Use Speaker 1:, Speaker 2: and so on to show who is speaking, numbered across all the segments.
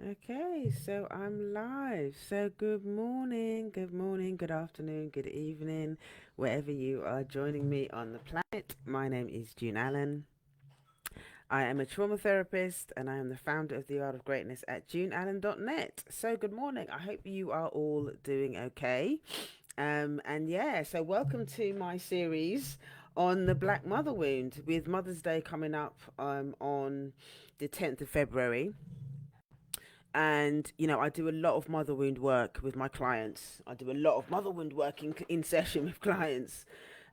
Speaker 1: Okay, so I'm live. So good morning, good afternoon, good evening, wherever you are joining me on the planet. My name is June Allen. I am a trauma therapist and I am the founder of the Art of Greatness at juneallen.net. So good morning. I hope you are all doing okay. And yeah, so welcome to my series on the Black Mother Wound with Mother's Day coming up on the 10th of February. And I do a lot of mother wound work with my clients. I do a lot of mother wound work in session with clients.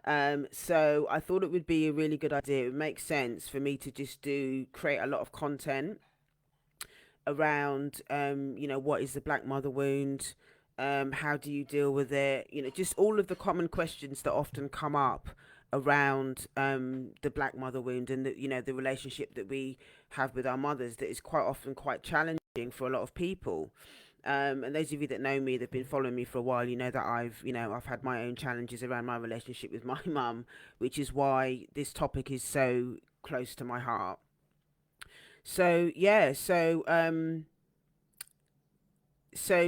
Speaker 1: So I thought it would be a really good idea. It makes sense for me to just do create a lot of content around what is the black mother wound, how do you deal with it, just all of the common questions that often come up around the black mother wound, and the relationship that we have with our mothers, that is quite often quite challenging for a lot of people. And those of you that know me, that've been following me for a while, you know that I've had my own challenges around my relationship with my mum, which is why this topic is so close to my heart. So yeah, so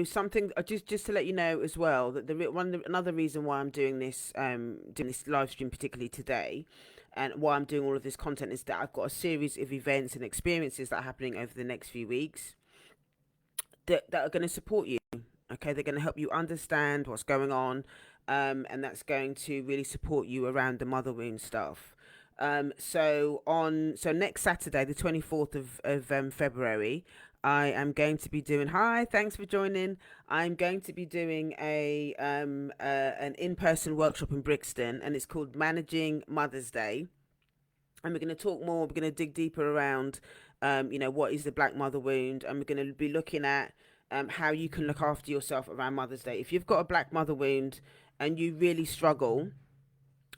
Speaker 1: something, just to let you know as well, that another reason why I'm doing this live stream particularly today, and why I'm doing all of this content, is that I've got a series of events and experiences that are happening over the next few weeks that are going to support you. Okay, they're going to help you understand what's going on, and that's going to really support you around the mother wound stuff. So next Saturday, the 24th of February, I am going to be doing. Hi, thanks for joining. I'm going to be doing an in-person workshop in Brixton, and it's called Managing Mother's Day. And we're going to talk more. We're going to dig deeper around, what is the black mother wound, and we're going to be looking at how you can look after yourself around Mother's Day. If you've got a black mother wound and you really struggle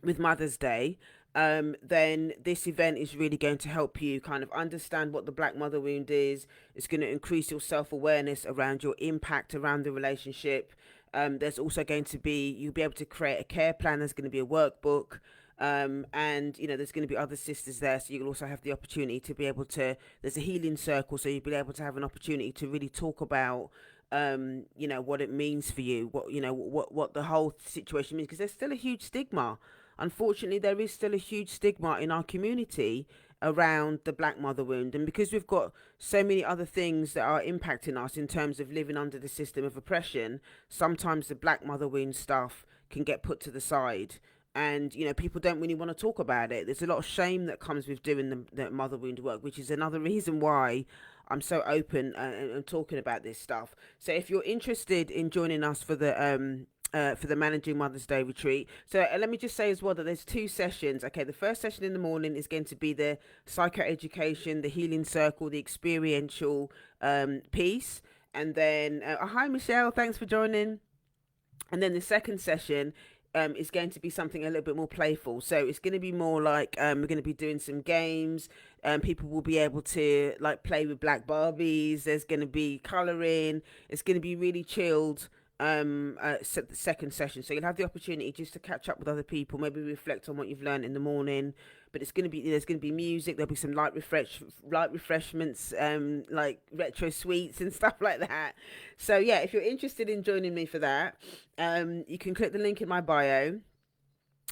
Speaker 1: with Mother's Day, then this event is really going to help you kind of understand what the black mother wound is. It's going to increase your self awareness around your impact around the relationship. There's also going to be, you'll be able to create a care plan. There's going to be a workbook. And there's going to be other sisters there, so you'll also have the opportunity to be able to, there's a healing circle, so you'll be able to have an opportunity to really talk about what it means for you, what the whole situation means, because there's still a huge stigma. Unfortunately, there is still a huge stigma in our community around the black mother wound, and because we've got so many other things that are impacting us in terms of living under the system of oppression, sometimes the black mother wound stuff can get put to the side, and people don't really want to talk about it. There's a lot of shame that comes with doing the mother wound work, which is another reason why I'm so open and talking about this stuff. So if you're interested in joining us for the Managing Mother's Day retreat. So let me just say as well that there's two sessions. Okay, the first session in the morning is going to be the psychoeducation, the healing circle, the experiential piece. And then, hi Michelle, thanks for joining. And then the second session is going to be something a little bit more playful. So it's going to be more like, we're going to be doing some games. People will be able to like play with black Barbies. There's going to be coloring. It's going to be really chilled. Second session, so you'll have the opportunity just to catch up with other people, maybe reflect on what you've learned in the morning. But there's going to be music. There'll be some light refreshments, like retro sweets and stuff like that. So yeah, if you're interested in joining me for that, you can click the link in my bio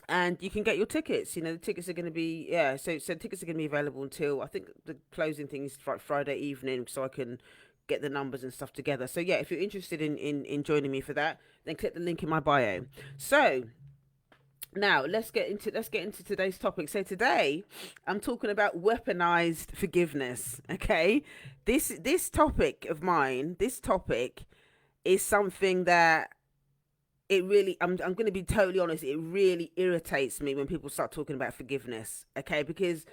Speaker 1: and you can get your tickets. The tickets are going to be, yeah, so tickets are going to be available until, I think the closing thing is Friday evening, so I can get the numbers and stuff together. So yeah, if you're interested in joining me for that, then click the link in my bio. So now let's get into today's topic. So today I'm talking about weaponized forgiveness. Okay, this topic of mine, this topic is something that, it really, I'm going to be totally honest, it really irritates me when people start talking about forgiveness. Okay, because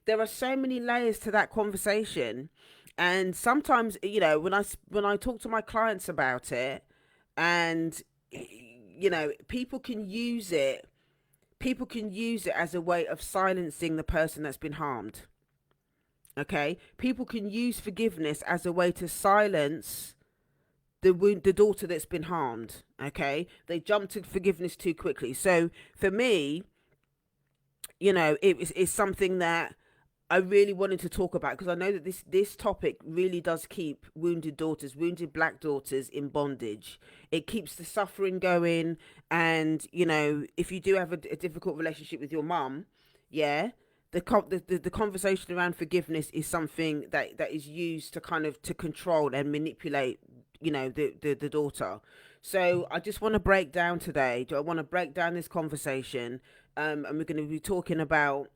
Speaker 1: there are so many layers to that conversation, and sometimes, when I talk to my clients about it, and people can use it as a way of silencing the person that's been harmed. Okay, people can use forgiveness as a way to silence the daughter that's been harmed. Okay, they jump to forgiveness too quickly. So for me, it's something that I really wanted to talk about, because I know that this topic really does keep wounded daughters, wounded black daughters in bondage. It keeps the suffering going, and if you do have a difficult relationship with your mum, yeah, the conversation around forgiveness is something that is used to kind of to control and manipulate, the daughter. So I just want to break down today. I want to break down this conversation, and we're going to be talking about,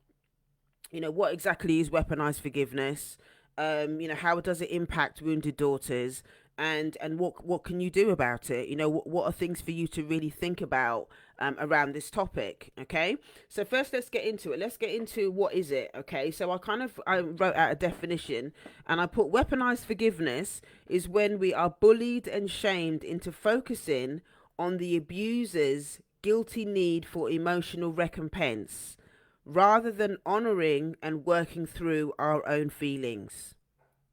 Speaker 1: what exactly is weaponized forgiveness. How does it impact wounded daughters, and what can you do about it? What are things for you to really think about, around this topic? Okay, so first let's get into it. Let's get into what is it. Okay, so I wrote out a definition, and I put: weaponized forgiveness is when we are bullied and shamed into focusing on the abuser's guilty need for emotional recompense, rather than honoring and working through our own feelings.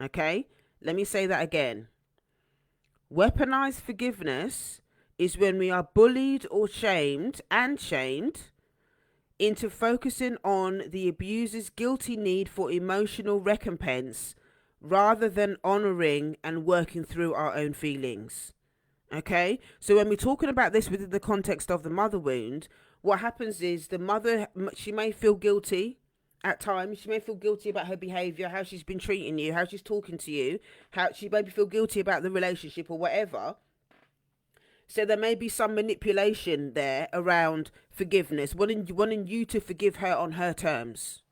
Speaker 1: Okay? Let me say that again. Weaponized forgiveness is when we are bullied or shamed into focusing on the abuser's guilty need for emotional recompense, rather than honoring and working through our own feelings. Okay, so when we're talking about this within the context of the mother wound, what happens is the mother, she may feel guilty at times. She may feel guilty about her behavior, how she's been treating you, how she's talking to you, how she maybe feel guilty about the relationship or whatever. So there may be some manipulation there around forgiveness, wanting you to forgive her on her terms,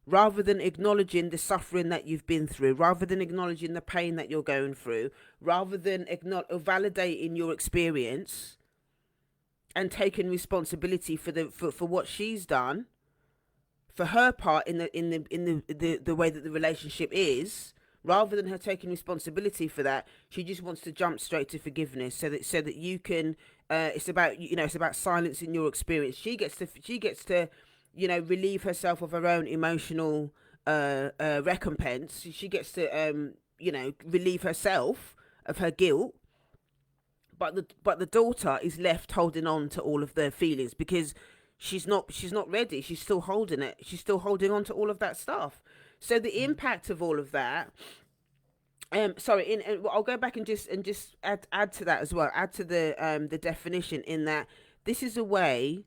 Speaker 1: rather than acknowledging the suffering that you've been through, rather than acknowledging the pain that you're going through, rather than validating your experience and taking responsibility for what she's done, for her part in the way that the relationship is. Rather than her taking responsibility for that, she just wants to jump straight to forgiveness, so that you can. It's about silencing your experience. She gets to relieve herself of her own emotional recompense. She gets to relieve herself of her guilt, but the daughter is left holding on to all of their feelings, because she's not ready. She's still holding it. She's still holding on to all of that stuff. So the impact of all of that. I'll go back and just add to that as well. Add to the definition, in that this is a way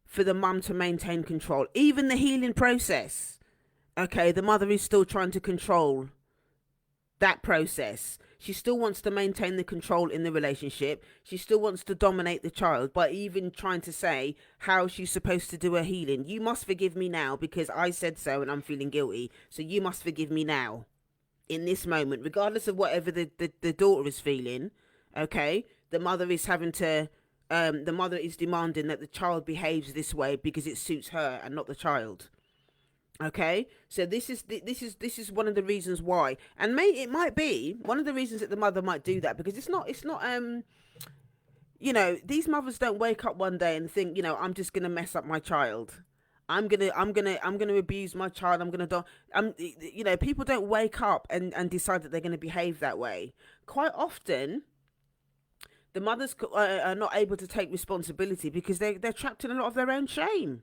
Speaker 1: for the mum to maintain control, even the healing process. Okay, the mother is still trying to control that process. She still wants to maintain the control in the relationship. She still wants to dominate the child by even trying to say how she's supposed to do her healing. You must forgive me now because I said so and I'm feeling guilty. So you must forgive me now, in this moment, regardless of whatever the daughter is feeling. Okay, the mother is demanding that the child behaves this way because it suits her and not the child. Okay, so this is one of the reasons why, and it might be one of the reasons that the mother might do that, because these mothers don't wake up one day and think, I'm just gonna mess up my child. I'm gonna abuse my child. I'm gonna do. People don't wake up and decide that they're gonna behave that way. Quite often, the mothers are not able to take responsibility because they're trapped in a lot of their own shame.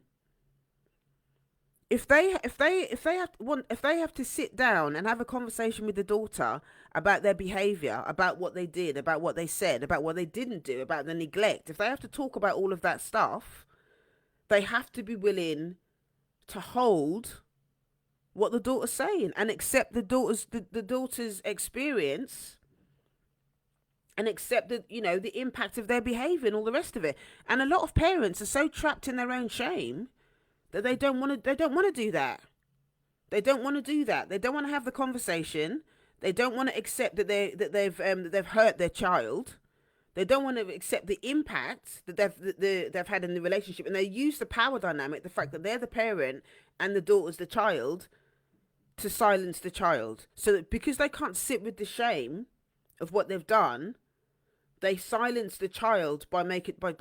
Speaker 1: If they have to sit down and have a conversation with the daughter about their behavior, about what they did, about what they said, about what they didn't do, about the neglect, if they have to talk about all of that stuff, they have to be willing to hold what the daughter's saying and accept the daughter's experience, and accept the impact of their behavior and all the rest of it. And a lot of parents are so trapped in their own shame that they don't want to do that. They don't want to do that. They don't want to have the conversation. They don't want to accept that they've hurt their child. They don't want to accept the impact that they've had in the relationship, and they use the power dynamic, the fact that they're the parent and the daughter's the child, to silence the child. So that because they can't sit with the shame of what they've done, they silence the child by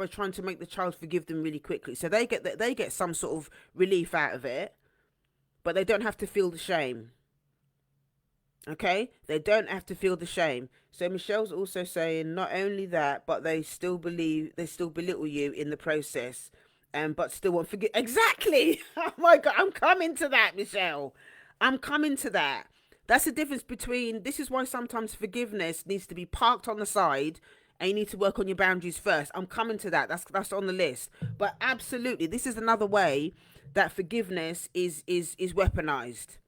Speaker 1: trying to make the child forgive them really quickly. So they get some sort of relief out of it, but they don't have to feel the shame. Okay, they don't have to feel the shame. So Michelle's also saying not only that, but they still belittle you in the process, but still won't forgive. Exactly. Oh my God, I'm coming to that, Michelle. I'm coming to that. That's the difference between. This is why sometimes forgiveness needs to be parked on the side, and you need to work on your boundaries first. I'm coming to that. That's on the list. But absolutely, this is another way that forgiveness is weaponized.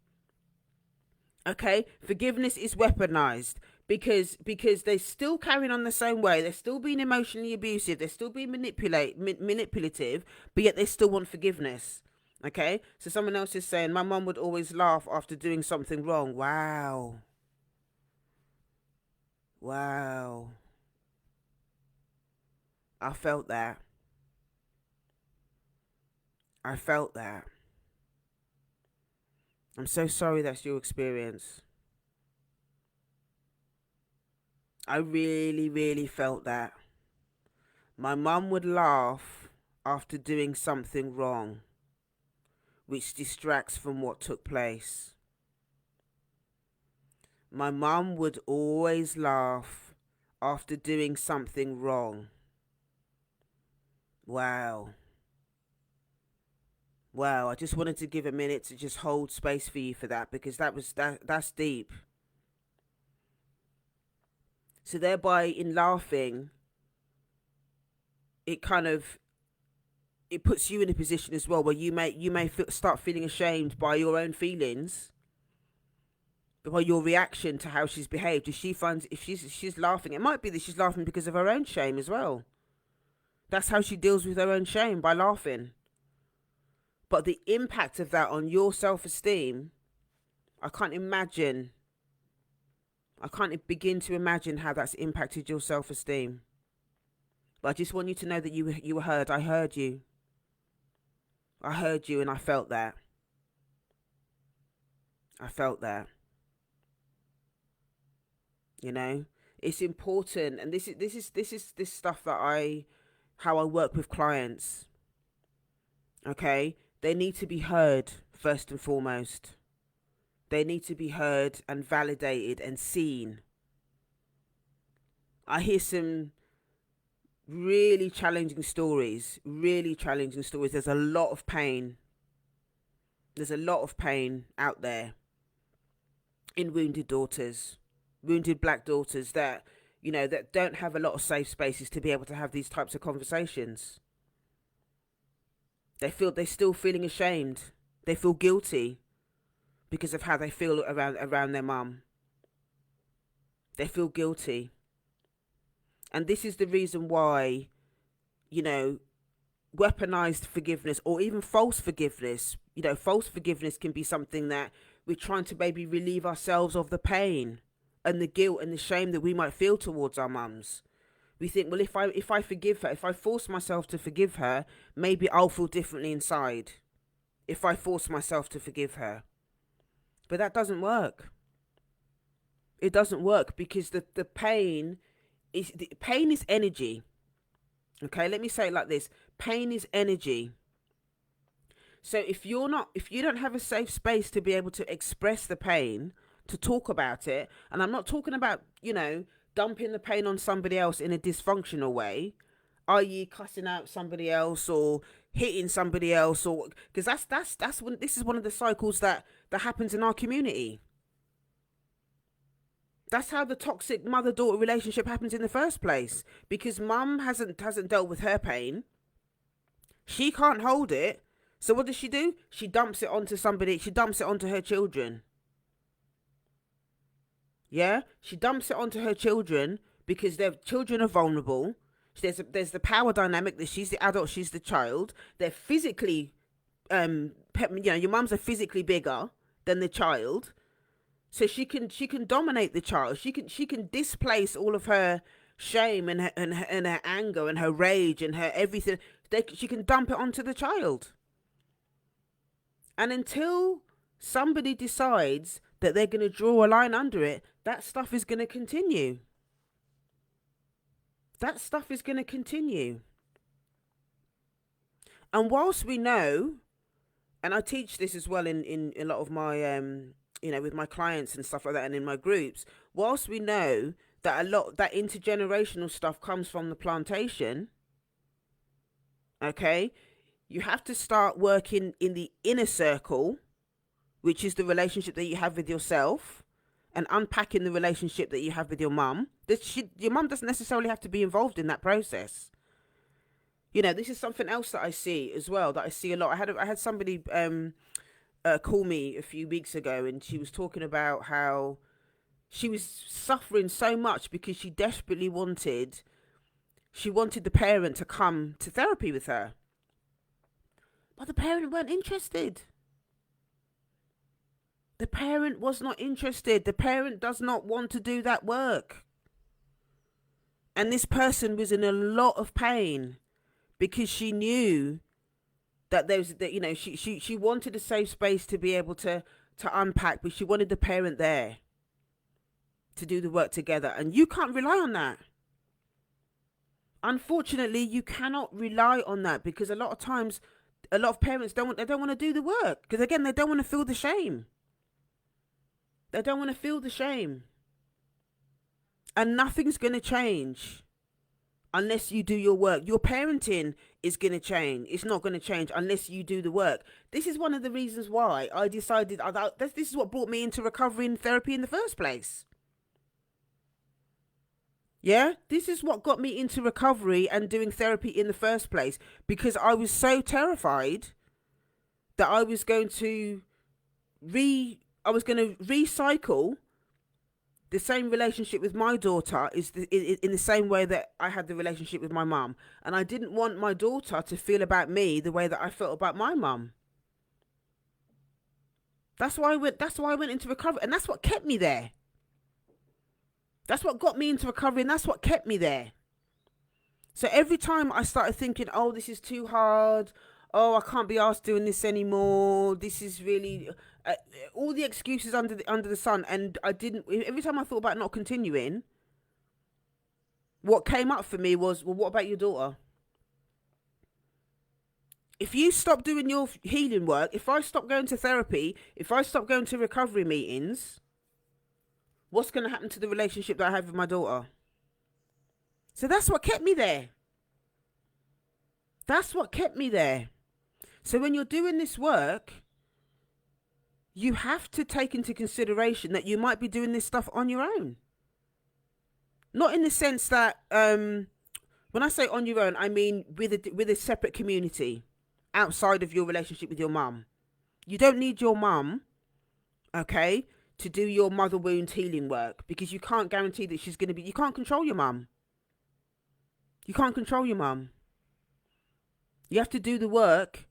Speaker 1: Okay, forgiveness is weaponized because they're still carrying on the same way. They're still being emotionally abusive. They're still being manipulative, but yet they still want forgiveness. Okay, so someone else is saying my mum would always laugh after doing something wrong. Wow, wow, I felt that. I felt that. I'm so sorry that's your experience. I really, really felt that. My mum would laugh after doing something wrong, which distracts from what took place. My mum would always laugh after doing something wrong. Wow. Wow, I just wanted to give a minute to just hold space for you for that, because that's deep. So thereby, in laughing, it kind of, it puts you in a position as well where start feeling ashamed by your own feelings, by your reaction to how she's behaved. If she finds, if she's laughing, it might be that she's laughing because of her own shame as well. That's how she deals with her own shame, by laughing. But the impact of that on your self-esteem, I can't imagine. I can't begin to imagine how that's impacted your self-esteem. But I just want you to know that you were heard. I heard you. I heard you, and I felt that. I felt that. You know, it's important, and this stuff that how I work with clients. Okay, they need to be heard first and foremost. They need to be heard and validated and seen. I hear some really challenging stories. Really challenging stories. There's a lot of pain. There's a lot of pain out there in wounded daughters, wounded black daughters that, you know, that don't have a lot of safe spaces to be able to have these types of conversations. They're still feeling ashamed. They feel guilty because of how they feel around their mum. They feel guilty. And this is the reason why, you know, weaponized forgiveness, or even false forgiveness, you know, false forgiveness can be something that we're trying to maybe relieve ourselves of the pain and the guilt and the shame that we might feel towards our mums. We think, well, if I forgive her, if I force myself to forgive her, maybe I'll feel differently inside if I force myself to forgive her. But that doesn't work. It doesn't work, because the pain is energy. Okay, let me say it like this. Pain is energy. So if you don't have a safe space to be able to express the pain, to talk about it, and I'm not talking about, you know, dumping the pain on somebody else in a dysfunctional way, i.e. cussing out somebody else or hitting somebody else, or because that's when this is one of the cycles that happens in our community. That's how the toxic mother-daughter relationship happens in the first place, because mum hasn't dealt with her pain. She can't hold it. So what does she do? She dumps it onto somebody. She dumps it onto her children. Yeah? She dumps it onto her children because their children are vulnerable. There's the power dynamic that she's the adult, she's the child. They're physically, you know, your mums are physically bigger than the child. So she can dominate the child. She can displace all of her shame and her anger and her rage and her everything. She can dump it onto the child. And until somebody decides that they're going to draw a line under it, that stuff is going to continue. That stuff is going to continue. And whilst we know, and I teach this as well in a lot of my you know, with my clients and stuff like that, and in my groups, whilst we know that a lot that intergenerational stuff comes from the plantation, okay, You have to start working in the inner circle, which is the relationship that you have with yourself, and unpacking the relationship that you have with your mum. Your mum doesn't necessarily have to be involved in that process. You know, this is something else that I see as well, that I see a lot. I had somebody call me a few weeks ago, and she was talking about how she was suffering so much because she desperately wanted the parent to come to therapy with her. But the parent weren't interested. The parent was not interested. The parent does not want to do that work. And this person was in a lot of pain because she knew that she wanted a safe space to be able to unpack, but she wanted the parent there to do the work together. And you can't rely on that. Unfortunately, you cannot rely on that, because a lot of times, a lot of parents don't want to do the work, because again, they don't want to feel the shame. They don't want to feel the shame. And nothing's going to change unless you do your work. Your parenting is going to change. It's not going to change unless you do the work. This is one of the reasons why I decided, this is what brought me into recovery and therapy in the first place. Yeah, this is what got me into recovery and doing therapy in the first place, because I was so terrified that I was going to recycle the same relationship with my daughter in the same way that I had the relationship with my mum. And I didn't want my daughter to feel about me the way that I felt about my mum. That's why I went into recovery, and that's what kept me there. That's what got me into recovery, and that's what kept me there. So every time I started thinking, oh, this is too hard, oh, I can't be asked doing this anymore, this is really all the excuses under the sun, and I didn't. Every time I thought about not continuing, what came up for me was, well, what about your daughter? If you stop doing your healing work, if I stop going to therapy, if I stop going to recovery meetings, what's going to happen to the relationship that I have with my daughter? So that's what kept me there. That's what kept me there. So when you're doing this work, you have to take into consideration that you might be doing this stuff on your own. Not in the sense that, when I say on your own, I mean with a separate community outside of your relationship with your mum. You don't need your mum, okay, to do your mother wound healing work, because you can't guarantee that she's going to be, you can't control your mum. You can't control your mum. You have to do the work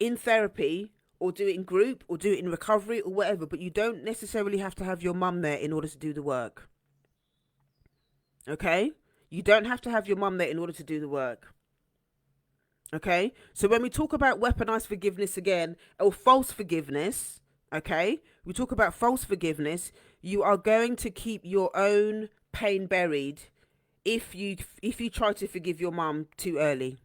Speaker 1: in therapy, or do it in group, or do it in recovery, or whatever, but you don't necessarily have to have your mum there in order to do the work. Okay? You don't have to have your mum there in order to do the work. Okay? So when we talk about weaponized forgiveness again, or false forgiveness, okay, we talk about false forgiveness, you are going to keep your own pain buried if you try to forgive your mum too early.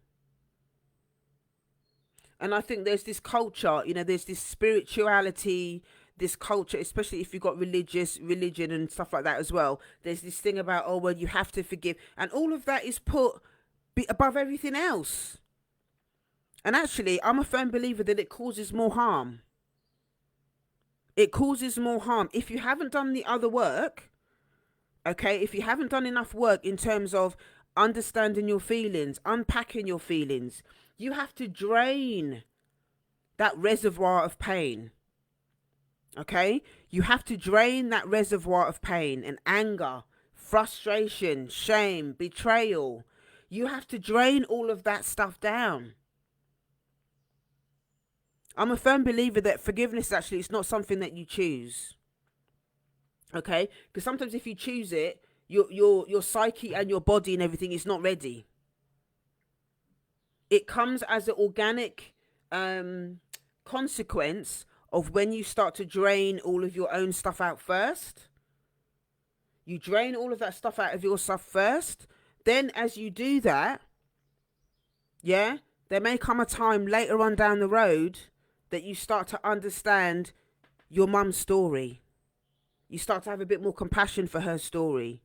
Speaker 1: And I think there's this culture, there's this spirituality, this culture, especially if you've got religion and stuff like that as well. There's this thing about, oh, well, you have to forgive, and all of that is put above everything else. And actually, I'm a firm believer that it causes more harm. It causes more harm. If you haven't done the other work, okay, if you haven't done enough work in terms of understanding your feelings, unpacking your feelings, you have to drain that reservoir of pain. Okay? You have to drain that reservoir of pain and anger, frustration, shame, betrayal. You have to drain all of that stuff down. I'm a firm believer that forgiveness actually is not something that you choose. Okay? Because sometimes if you choose it, your psyche and your body and everything is not ready. It comes as an organic consequence of when you start to drain all of your own stuff out first. You drain all of that stuff out of your stuff first. Then as you do that, yeah, there may come a time later on down the road that you start to understand your mum's story. You start to have a bit more compassion for her story.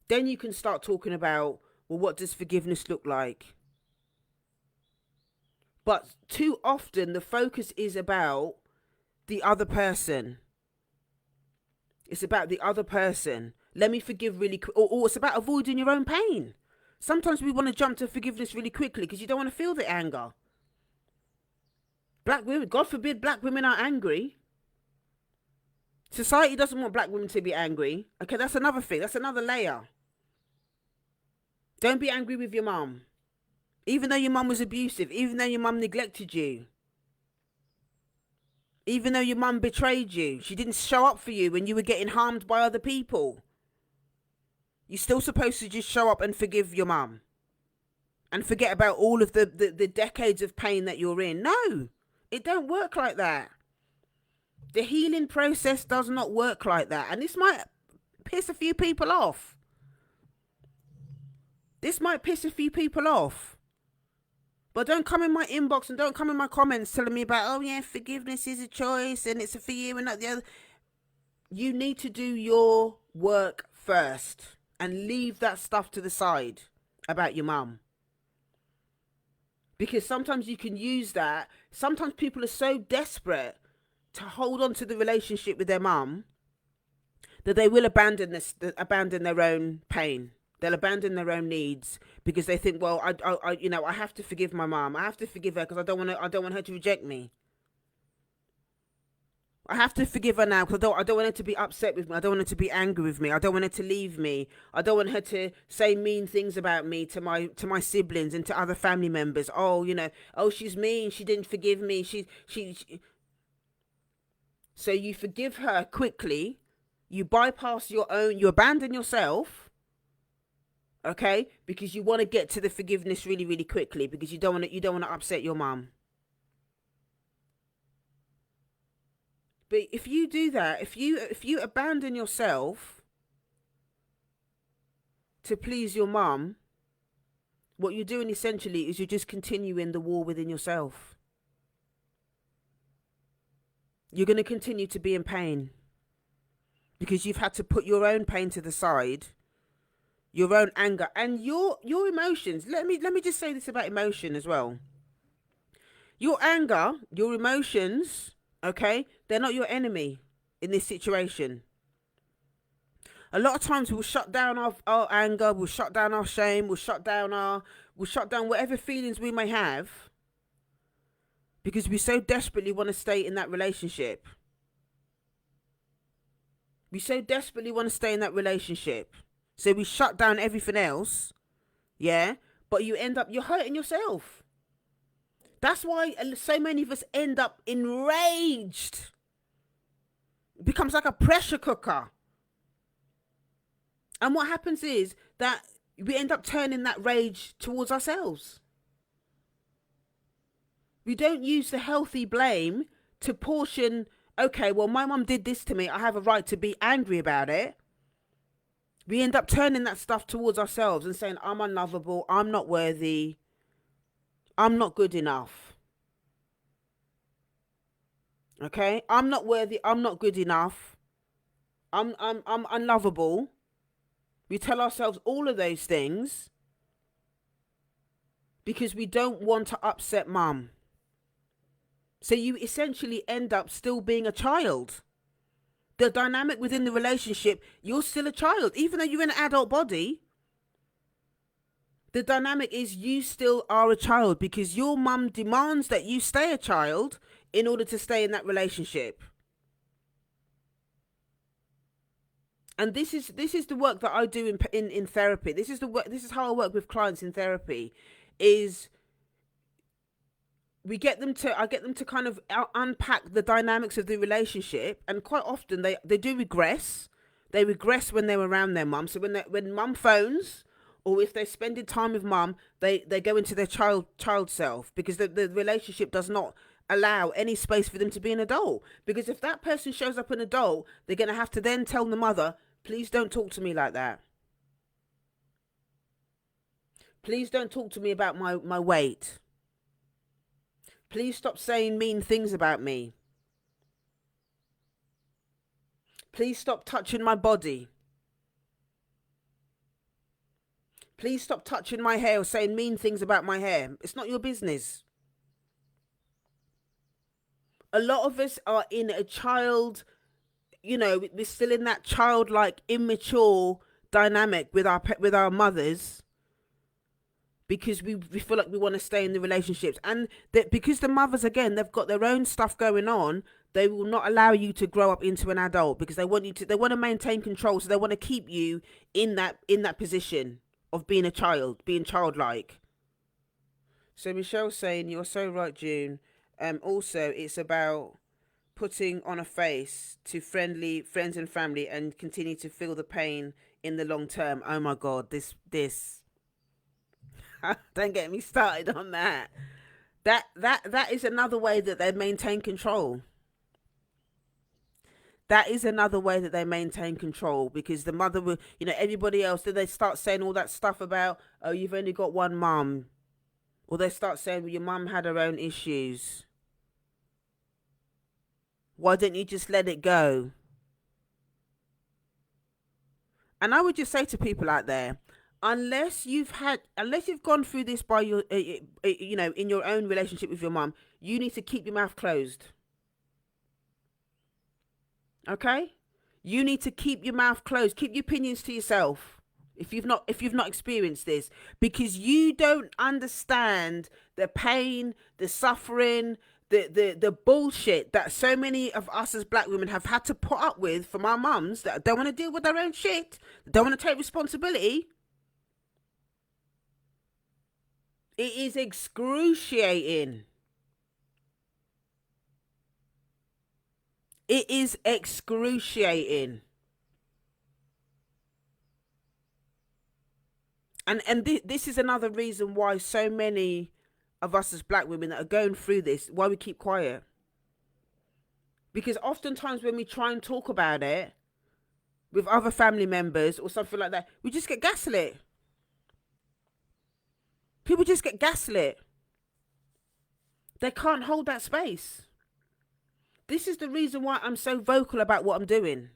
Speaker 1: Then you can start talking about, well, what does forgiveness look like? But too often the focus is about the other person. It's about the other person. Let me forgive really quick. Or it's about avoiding your own pain. Sometimes we want to jump to forgiveness really quickly because you don't want to feel the anger. Black women, God forbid black women are angry. Society doesn't want black women to be angry. Okay, that's another thing. That's another layer. Don't be angry with your mum. Even though your mum was abusive, even though your mum neglected you, even though your mum betrayed you, she didn't show up for you when you were getting harmed by other people. You're still supposed to just show up and forgive your mum. And forget about all of the decades of pain that you're in. No, it don't work like that. The healing process does not work like that. And this might piss a few people off. But don't come in my inbox and don't come in my comments telling me about, oh yeah, forgiveness is a choice and it's for you and not the other. You need to do your work first and leave that stuff to the side about your mum. Because sometimes you can use that. Sometimes people are so desperate to hold on to the relationship with their mum that they will abandon their own pain. They'll abandon their own needs because they think, well, I have to forgive my mom. I have to forgive her because I don't want her to reject me. I have to forgive her now because I don't want her to be upset with me. I don't want her to be angry with me. I don't want her to leave me. I don't want her to say mean things about me to my siblings and to other family members. Oh, she's mean. She didn't forgive me. She. So you forgive her quickly. You bypass your own. You abandon yourself. Okay, because you want to get to the forgiveness really, really quickly because you don't want to upset your mum. But if you do that, if you abandon yourself to please your mum, what you're doing essentially is you're just continuing the war within yourself. You're going to continue to be in pain because you've had to put your own pain to the side, your own anger and your emotions. Let me just say this about emotion as well. Your anger, your emotions, okay, they're not your enemy in this situation. A lot of times we'll shut down our anger, we'll shut down our shame, we'll shut down whatever feelings we may have because we so desperately want to stay in that relationship. We so desperately want to stay in that relationship. So we shut down everything else, yeah, but you're hurting yourself. That's why so many of us end up enraged. It becomes like a pressure cooker. And what happens is that we end up turning that rage towards ourselves. We don't use the healthy blame to portion, okay, well, my mum did this to me. I have a right to be angry about it. We end up turning that stuff towards ourselves and saying, I'm unlovable. I'm not worthy. I'm not good enough. Okay? I'm not worthy. I'm not good enough. I'm unlovable. We tell ourselves all of those things because we don't want to upset mum. So you essentially end up still being a child. The dynamic within the relationship, you're still a child. Even though you're in an adult body, the dynamic is you still are a child because your mum demands that you stay a child in order to stay in that relationship. And this is the work that I do in therapy. This is how I work with clients in therapy. I get them to kind of unpack the dynamics of the relationship, and quite often they do regress. They regress when they're around their mum. So when mum phones, or if they're spending time with mum, they go into their child self because the relationship does not allow any space for them to be an adult. Because if that person shows up an adult, they're going to have to then tell the mother, please don't talk to me like that. Please don't talk to me about my weight. Please stop saying mean things about me. Please stop touching my body. Please stop touching my hair or saying mean things about my hair. It's not your business. A lot of us are in a child, we're still in that childlike, immature dynamic with our mothers, because we feel like we want to stay in the relationships, and that because the mothers, again, they've got their own stuff going on, they will not allow you to grow up into an adult, because they want to maintain control, so they want to keep you in that position of being a child, being childlike. So Michelle's saying, you're so right, June. Also, it's about putting on a face to friendly friends and family and continue to feel the pain in the long term. Oh my God, this don't get me started on that. That is another way that they maintain control. That is another way that they maintain control, because the mother will, everybody else, then they start saying all that stuff about, oh, you've only got one mum. Or they start saying, well, your mum had her own issues. Why don't you just let it go? And I would just say to people out there, unless you've gone through this by your, in your own relationship with your mum, you need to keep your mouth closed. Okay? You need to keep your mouth closed. Keep your opinions to yourself. If you've not experienced this, because you don't understand the pain, the suffering, the bullshit that so many of us as black women have had to put up with from our mums, that don't want to deal with their own shit, don't want to take responsibility. It is excruciating. It is excruciating. And this is another reason why so many of us as black women that are going through this, why we keep quiet. Because oftentimes when we try and talk about it with other family members or something like that, we just get gaslit. People just get gaslit. They can't hold that space. This is the reason why I'm so vocal about what I'm doing.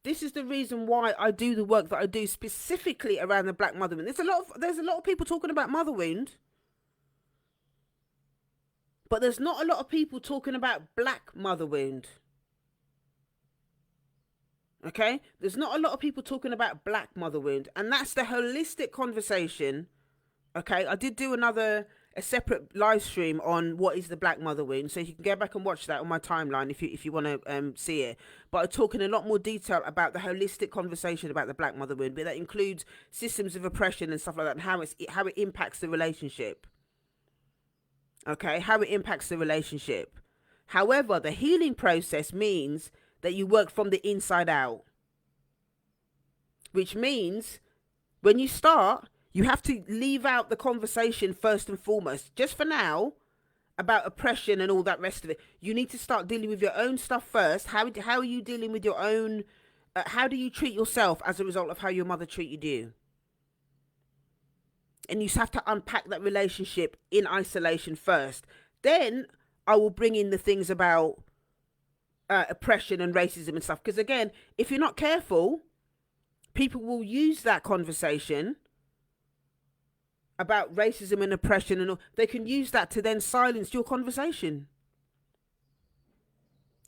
Speaker 1: This is the reason why I do the work that I do, specifically around the black mother wound. There's a lot of people talking about mother wound, but there's not a lot of people talking about black mother wound. Okay? There's not a lot of people talking about black mother wound, and that's the holistic conversation. Okay? I did do a separate live stream on what is the black mother wound, so you can go back and watch that on my timeline if you want to see it. But I talk in a lot more detail about the holistic conversation about the black mother wound, but that includes systems of oppression and stuff like that, and how it impacts the relationship. Okay, how it impacts the relationship. However, the healing process means that you work from the inside out, which means when you start, you have to leave out the conversation first and foremost, just for now, about oppression and all that rest of it. You need to start dealing with your own stuff first. How are you dealing with your own, how do you treat yourself as a result of how your mother treated you? And you have to unpack that relationship in isolation first. Then I will bring in the things about oppression and racism and stuff. Because again, if you're not careful, people will use that conversation about racism and oppression and all, they can use that to then silence your conversation.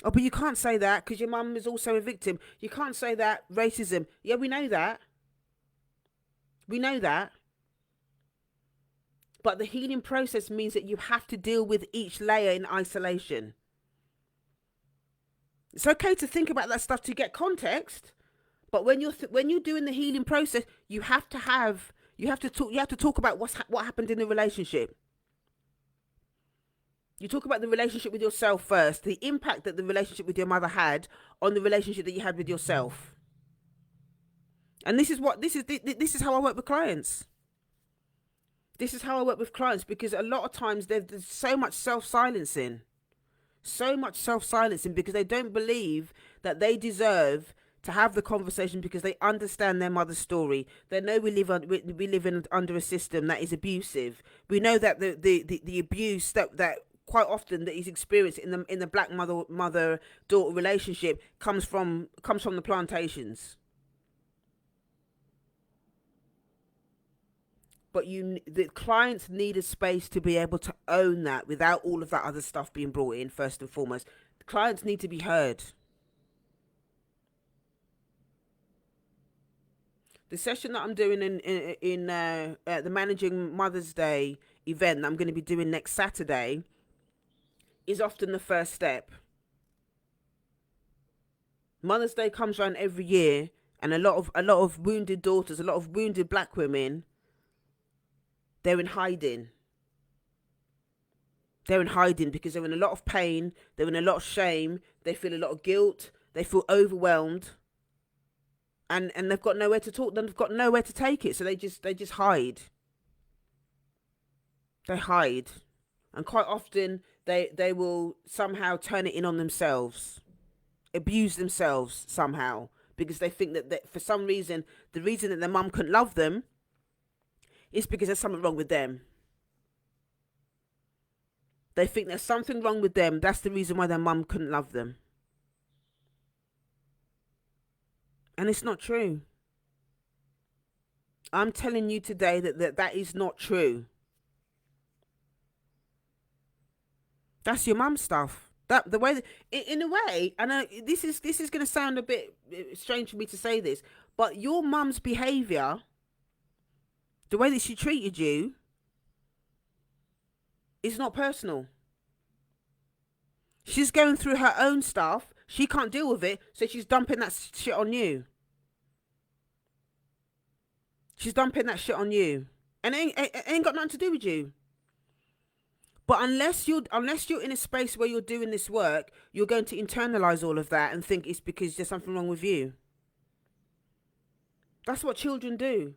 Speaker 1: Oh, but you can't say that because your mum is also a victim. You can't say that, racism. Yeah, we know that. We know that. But the healing process means that you have to deal with each layer in isolation. It's okay to think about that stuff to get context, but when you're doing the healing process, you have to talk about what happened in the relationship. You talk about the relationship with yourself first, the impact that the relationship with your mother had on the relationship that you had with yourself. And this is how I work with clients. This is how I work with clients, because a lot of times there's so much self-silencing. So much self-silencing because they don't believe that they deserve to have the conversation, because they understand their mother's story. They know we live under a system that is abusive. We know that the abuse that quite often that is experienced in the black mother daughter relationship comes from the plantations. But the clients need a space to be able to own that without all of that other stuff being brought in. First and foremost, the clients need to be heard. The session that I'm doing in the Managing Mother's Day event that I'm going to be doing next Saturday is often the first step. Mother's Day comes around every year, and a lot of wounded daughters, a lot of wounded black women, they're in hiding. They're in hiding because they're in a lot of pain, they're in a lot of shame, they feel a lot of guilt, they feel overwhelmed, and they've got nowhere to talk, they've got nowhere to take it, so they just hide. They hide. And quite often they will somehow turn it in on themselves, abuse themselves somehow, because they think that for some reason, the reason that their mum couldn't love them is because there's something wrong with them. They think there's something wrong with them. That's the reason why their mum couldn't love them. And it's not true. I'm telling you today that is not true. That's your mum stuff. That the way that, in a way, I know this is going to sound a bit strange for me to say this, but your mum's behavior, the way that she treated you, is not personal. She's going through her own stuff. She can't deal with it, so she's dumping that shit on you. She's dumping that shit on you, and it ain't got nothing to do with you. But unless you're in a space where you're doing this work, you're going to internalize all of that and think it's because there's something wrong with you. That's what children do.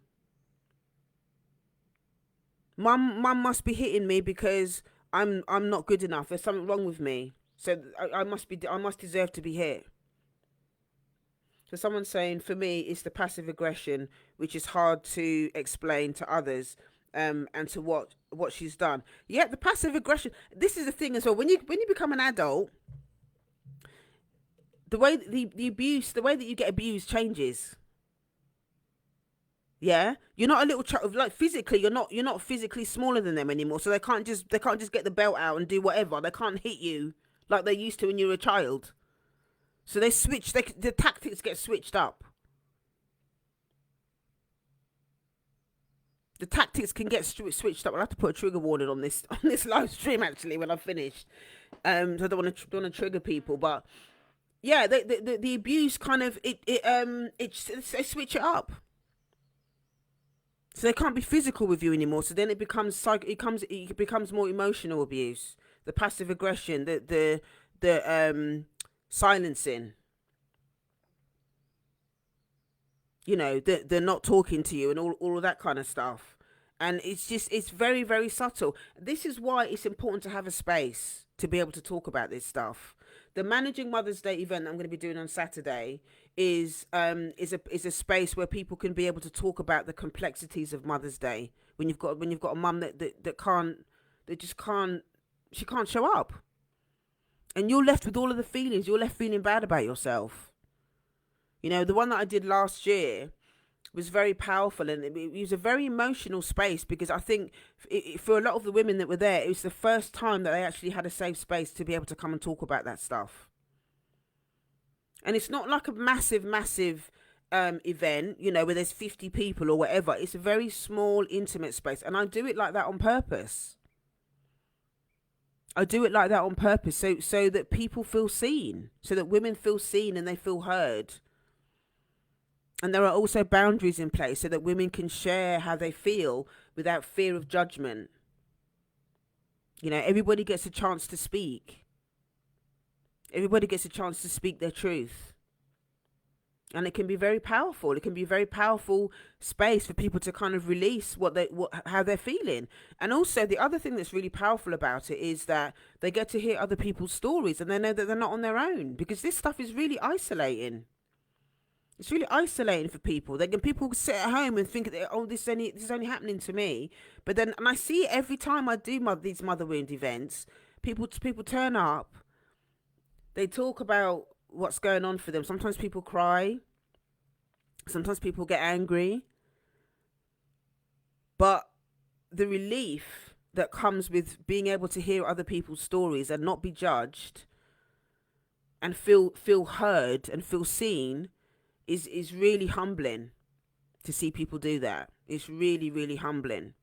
Speaker 1: Mum must be hitting me because I'm not good enough. There's something wrong with me, so I must deserve to be hit. So someone's saying, for me, it's the passive aggression, which is hard to explain to others, and to what she's done. Yeah, the passive aggression. This is the thing as well. When you become an adult, the way the abuse, the way that you get abused changes. Yeah, you're not a little child. Like physically, you're not physically smaller than them anymore. So they can't just get the belt out and do whatever. They can't hit you like they used to when you were a child. So they switch. The tactics get switched up. The tactics can get switched up. I'll have to put a trigger warning on this live stream actually when I've finished. So I don't want to trigger people, but yeah, the abuse kind of they switch it up. So they can't be physical with you anymore. So then it becomes more emotional abuse, the passive aggression, the silencing. You know, they're not talking to you and all of that kind of stuff. And it's very, very subtle. This is why it's important to have a space to be able to talk about this stuff. The Managing Mother's Day event that I'm going to be doing on Saturday is a space where people can be able to talk about the complexities of Mother's Day when you've got a mum that she can't show up, and you're left with all of the feelings. You're left feeling bad about yourself. You know, the one that I did last year was very powerful, and it was a very emotional space because I think for a lot of the women that were there, it was the first time that they actually had a safe space to be able to come and talk about that stuff. And it's not like a massive event, you know, where there's 50 people or whatever. It's a very small, intimate space, and I do it like that on purpose. I do it like that on purpose, so that people feel seen, so that women feel seen and they feel heard. And there are also boundaries in place so that women can share how they feel without fear of judgment. You know, everybody gets a chance to speak. Everybody gets a chance to speak their truth. And it can be very powerful. It can be a very powerful space for people to kind of release how they're feeling. And also the other thing that's really powerful about it is that they get to hear other people's stories and they know that they're not on their own, because this stuff is really isolating. It's really isolating for people. People sit at home and think, oh, this is only happening to me. But then, and I see it every time I do these mother wound events. People turn up. They talk about what's going on for them. Sometimes people cry. Sometimes people get angry. But the relief that comes with being able to hear other people's stories and not be judged and feel heard and feel seen is really humbling. To see people do that, it's really, really humbling.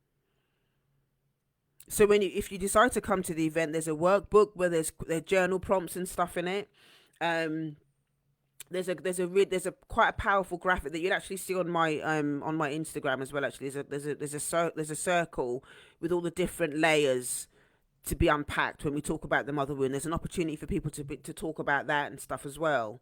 Speaker 1: So if you decide to come to the event, there's a workbook where there's journal prompts and stuff in it. There's a quite a powerful graphic that you'll actually see on my Instagram as well. Actually, there's a circle with all the different layers to be unpacked when we talk about the mother wound. There's an opportunity for people to talk about that and stuff as well.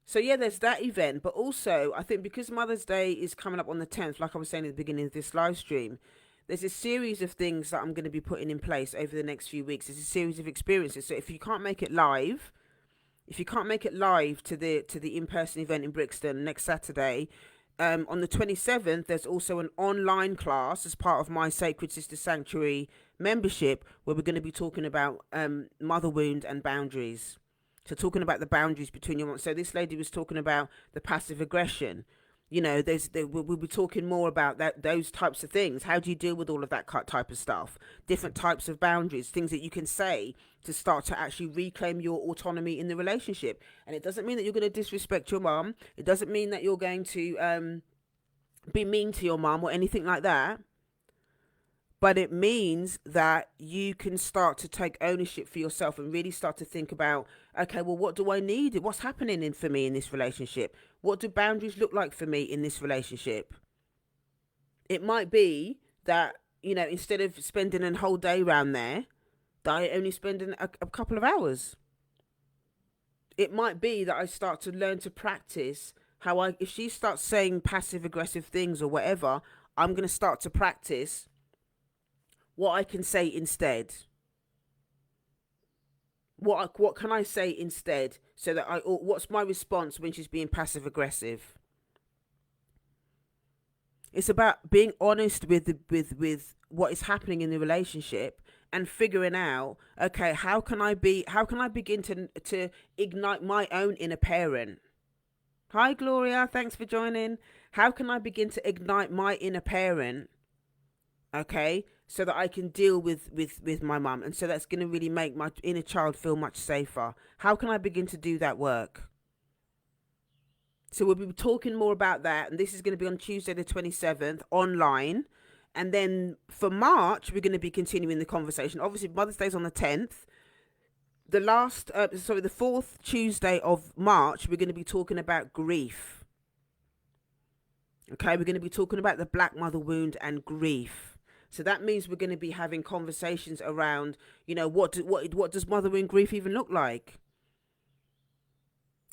Speaker 1: So yeah, there's that event, but also I think because Mother's Day is coming up on the 10th, like I was saying at the beginning of this live stream, there's a series of things that I'm going to be putting in place over the next few weeks. There's a series of experiences. So if you can't make it live to the in-person event in Brixton next Saturday, on the 27th, there's also an online class as part of my Sacred Sister Sanctuary membership where we're going to be talking about mother wound and boundaries. So talking about the boundaries between your mom. So this lady was talking about the passive aggression. You know, we'll be talking more about those types of things. How do you deal with all of that type of stuff? Different types of boundaries, things that you can say to start to actually reclaim your autonomy in the relationship. And it doesn't mean that you're going to disrespect your mom. It doesn't mean that you're going to be mean to your mom or anything like that. But it means that you can start to take ownership for yourself and really start to think about, okay, well, what do I need? What's happening for me in this relationship? What do boundaries look like for me in this relationship? It might be that, instead of spending a whole day around there, that I only spend a couple of hours. It might be that I start to learn to practice if she starts saying passive aggressive things or whatever, I'm going to start to practice what I can say instead. What can I say instead so that what's my response when she's being passive aggressive? It's about being honest with what is happening in the relationship and figuring out, okay, how can I begin to ignite my own inner parent? Hi Gloria, thanks for joining. How can I begin to ignite my inner parent? Okay, so that I can deal with my mum, and so that's going to really make my inner child feel much safer. How can I begin to do that work? So we'll be talking more about that, and this is going to be on Tuesday the 27th online. And then for March, we're going to be continuing the conversation. Obviously, Mother's Day is on the 10th. The fourth Tuesday of March, we're going to be talking about grief. Okay, we're going to be talking about the black mother wound and grief. So that means we're going to be having conversations around, what does mother wound grief even look like?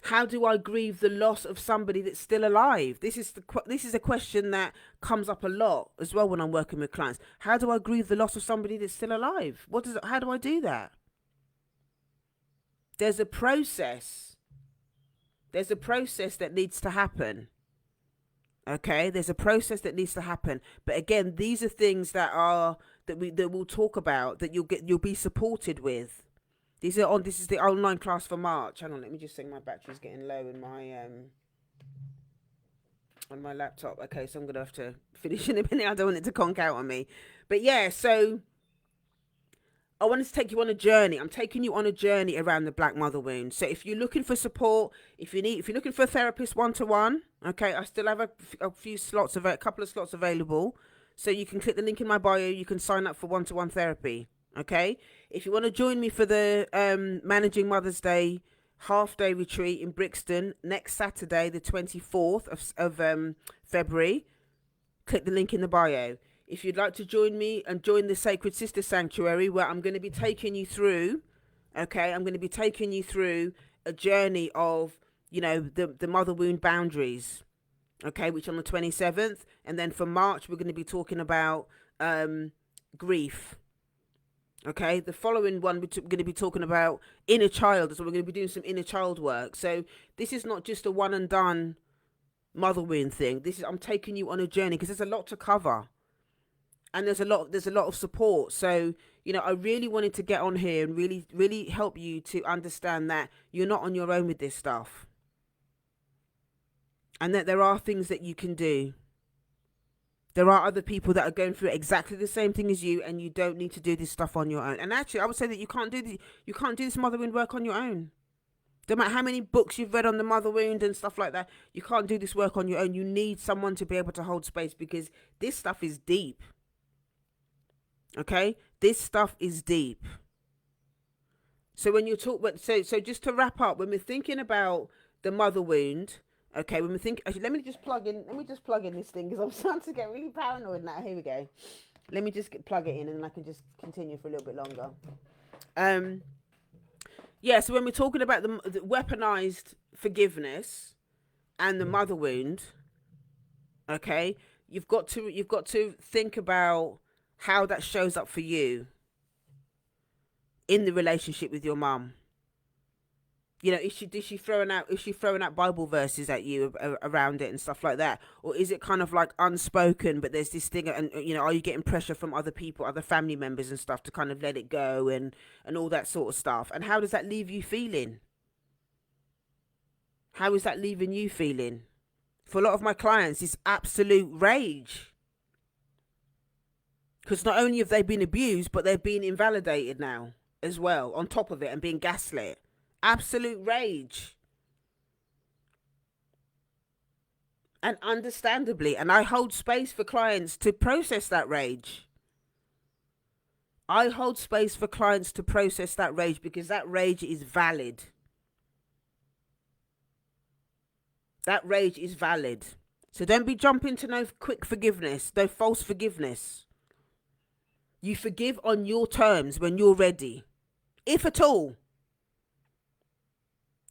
Speaker 1: How do I grieve the loss of somebody that's still alive? This is a question that comes up a lot as well when I'm working with clients. How do I grieve the loss of somebody that's still alive? How do I do that? There's a process. There's a process that needs to happen. Okay, there's a process that needs to happen. But again, these are things that we'll talk about, that you'll be supported with. This is the online class for March. Hang on, let me just say my battery's getting low in my on my laptop. Okay, so I'm gonna have to finish in a minute. I don't want it to conk out on me. But yeah, so I wanted to take you on a journey. I'm taking you on a journey around the black mother wound. So if you're looking for support, if you're looking for a therapist 1-to-1, okay, I still have a couple of slots available. So you can click the link in my bio. You can sign up for 1-to-1 therapy. Okay. If you want to join me for the Managing Mother's Day half-day retreat in Brixton next Saturday, the 24th of February, click the link in the bio. If you'd like to join me and join the Sacred Sister Sanctuary, where I'm going to be taking you through, I'm going to be taking you through a journey of, the mother wound boundaries, okay, which on the 27th. And then for March, we're going to be talking about grief. Okay, the following one, we're going to be talking about inner child. So we're going to be doing some inner child work. So this is not just a one and done mother wound thing. I'm taking you on a journey because there's a lot to cover. And there's a lot of support. So, I really wanted to get on here and really, really help you to understand that you're not on your own with this stuff. And that there are things that you can do. There are other people that are going through exactly the same thing as you, and you don't need to do this stuff on your own. And actually, I would say that you can't do this mother wound work on your own. No matter how many books you've read on the mother wound and stuff like that, you can't do this work on your own. You need someone to be able to hold space, because this stuff is deep. Okay, this stuff is deep. So when you talk, so just to wrap up, when we're thinking about the mother wound, okay, when we think, actually, let me just plug in this thing, because I'm starting to get really paranoid now. Here we go. Let me just plug it in, and then I can just continue for a little bit longer. Yeah, so when we're talking about the weaponized forgiveness and the mother wound, okay, you've got to think about how that shows up for you in the relationship with your mum. You know, is she throwing out Bible verses at you around it and stuff like that, or is it kind of like unspoken, but there's this thing, and you know, are you getting pressure from other people, other family members and stuff, to kind of let it go and all that sort of stuff? And how does that leave you feeling? How is that leaving you feeling? For a lot of my clients, it's absolute rage, because not only have they been abused, but they're being invalidated now as well, on top of it, and being gaslit. Absolute rage. And understandably, and I hold space for clients to process that rage. I hold space for clients to process that rage, because that rage is valid. That rage is valid. So don't be jumping to no quick forgiveness, no false forgiveness. You forgive on your terms when you're ready, if at all.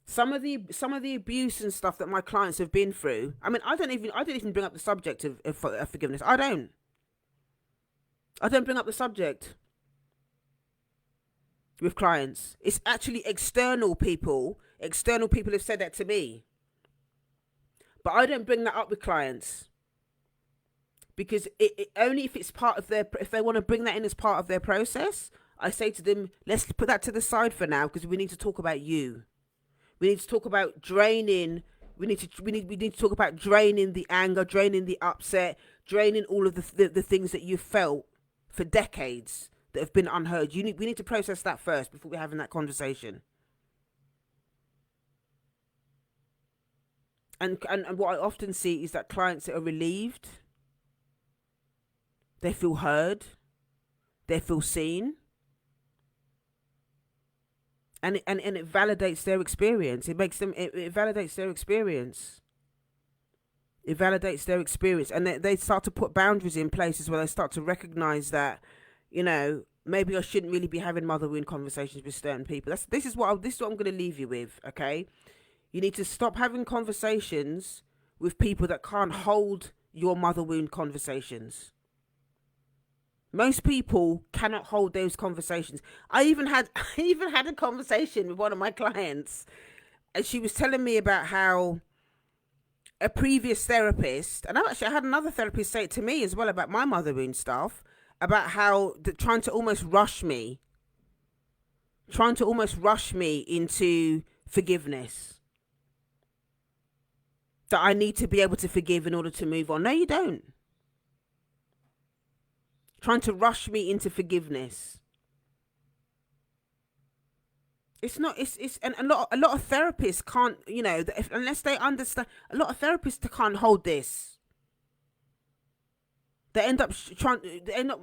Speaker 1: Some of the abuse and stuff that my clients have been through. I mean, I don't even bring up the subject of forgiveness. I don't bring up the subject with clients. It's actually external people. External people have said that to me, but I don't bring that up with clients, because it only if it's part of if they want to bring that in as part of their process, I say to them, let's put that to the side for now, because we need to talk about you. We need to talk about draining. We need to talk about draining the anger, draining the upset, draining all of the things that you've felt for decades that have been unheard. We need to process that first before we're having that conversation. And what I often see is that clients that are relieved, they feel heard, they feel seen. And it validates their experience. It validates their experience. It validates their experience. And they start to put boundaries in places where they start to recognize that, you know, maybe I shouldn't really be having mother wound conversations with certain people. This is what I'm going to leave you with, okay? You need to stop having conversations with people that can't hold your mother wound conversations. Most people cannot hold those conversations. I even had a conversation with one of my clients, and she was telling me about how a previous therapist, and I had another therapist say it to me as well about my mother wound stuff, about how trying to almost rush me into forgiveness. That I need to be able to forgive in order to move on. No, you don't. Trying to rush me into forgiveness. It's not. It's and a lot of therapists can't. You know, unless they understand. A lot of therapists can't hold this. They end up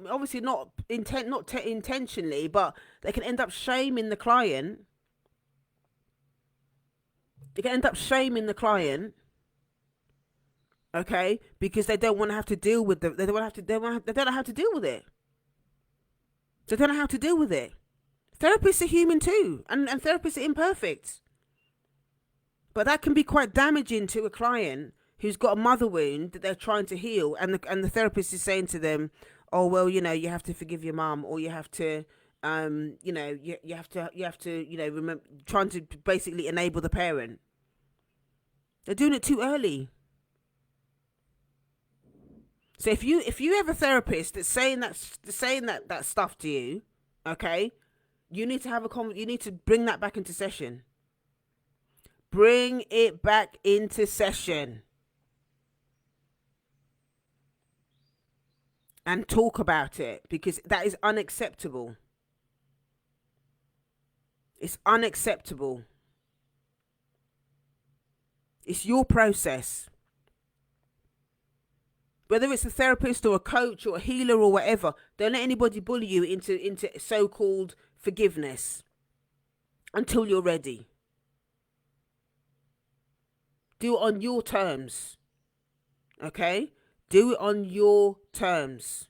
Speaker 1: obviously not intentionally, but they can end up shaming the client. They can end up shaming the client. Okay, because they don't want to have to deal with they don't know how to deal with it. They don't know how to deal with it. Therapists are human too, and therapists are imperfect. But that can be quite damaging to a client who's got a mother wound that they're trying to heal, and the therapist is saying to them, "Oh well, you know, you have to forgive your mum, or you have to, you know, you have to, you know, remember," trying to basically enable the parent. They're doing it too early. So if you have a therapist that's saying that stuff to you, okay, you need to have you need to bring that back into session. Bring it back into session. and talk about it, because that is unacceptable. It's unacceptable. It's your process. Whether it's a therapist or a coach or a healer or whatever, don't let anybody bully you into so-called forgiveness until you're ready. Do it on your terms. Okay? Do it on your terms.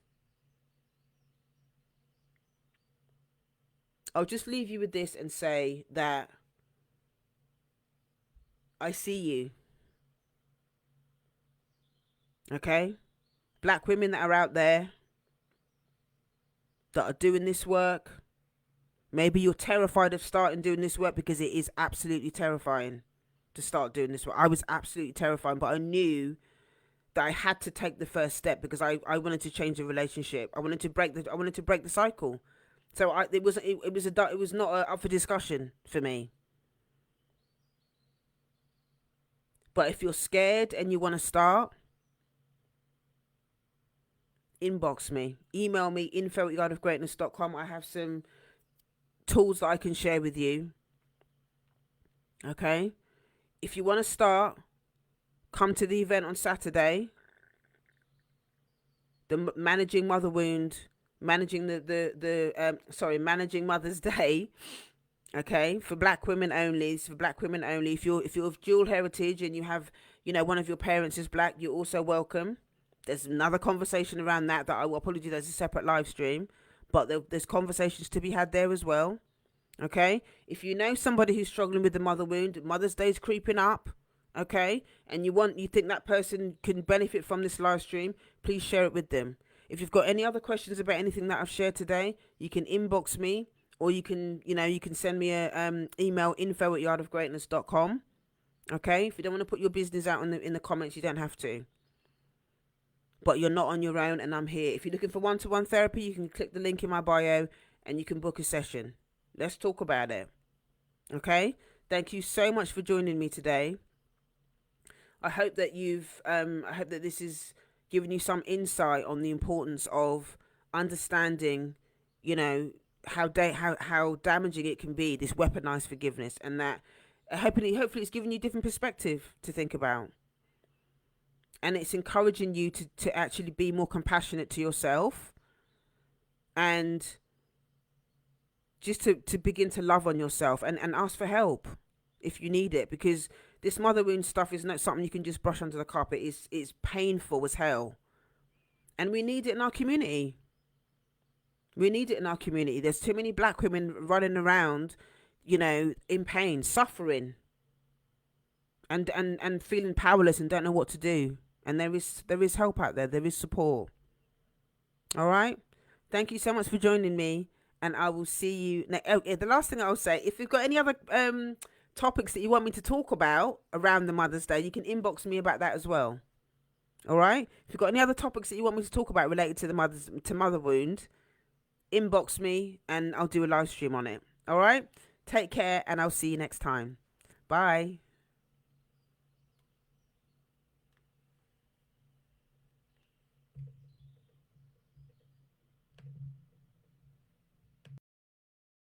Speaker 1: I'll just leave you with this and say that I see you. Okay? Black women that are out there that are doing this work. Maybe you're terrified of starting doing this work, because it is absolutely terrifying to start doing this work. I was absolutely terrified, but I knew that I had to take the first step, because I wanted to change the relationship. I wanted to break the cycle. So it was not up for discussion for me. But if you're scared and you want to start, inbox me, email me, info@yardofgreatness.com. I have some tools that I can share with you. Okay? If you want to start, come to the event on Saturday. The Managing Mother Wound, managing managing Mother's Day. Okay, for black women only. It's for black women only. If you're of dual heritage and you have, one of your parents is black, you're also welcome. There's another conversation around that I will probably do as a separate live stream, but there's conversations to be had there as well. Okay, if you know somebody who's struggling with the mother wound, Mother's Day's creeping up, okay, and you think that person can benefit from this live stream, please share it with them. If you've got any other questions about anything that I've shared today, you can inbox me, or you can send me a email, info@yardofgreatness.com. Okay, if you don't want to put your business out in the comments, you don't have to. But you're not on your own, and I'm here. If you're looking for one-to-one therapy, you can click the link in my bio and you can book a session. Let's talk about it. Okay? Thank you so much for joining me today. I hope that this has given you some insight on the importance of understanding, how damaging it can be, this weaponized forgiveness, and that hopefully it's given you a different perspective to think about. And it's encouraging you to actually be more compassionate to yourself, and just to begin to love on yourself, and ask for help if you need it, because this mother wound stuff is not something you can just brush under the carpet. It's painful as hell, and we need it in our community. There's too many black women running around, in pain, suffering, and feeling powerless and don't know what to do. And there is help out there. There is support. All right. Thank you so much for joining me, and I will see you next. Okay, the last thing I'll say, if you've got any other topics that you want me to talk about around the Mother's Day, you can inbox me about that as well. All right. If you've got any other topics that you want me to talk about related to mother wound, inbox me and I'll do a live stream on it. All right. Take care, and I'll see you next time. Bye.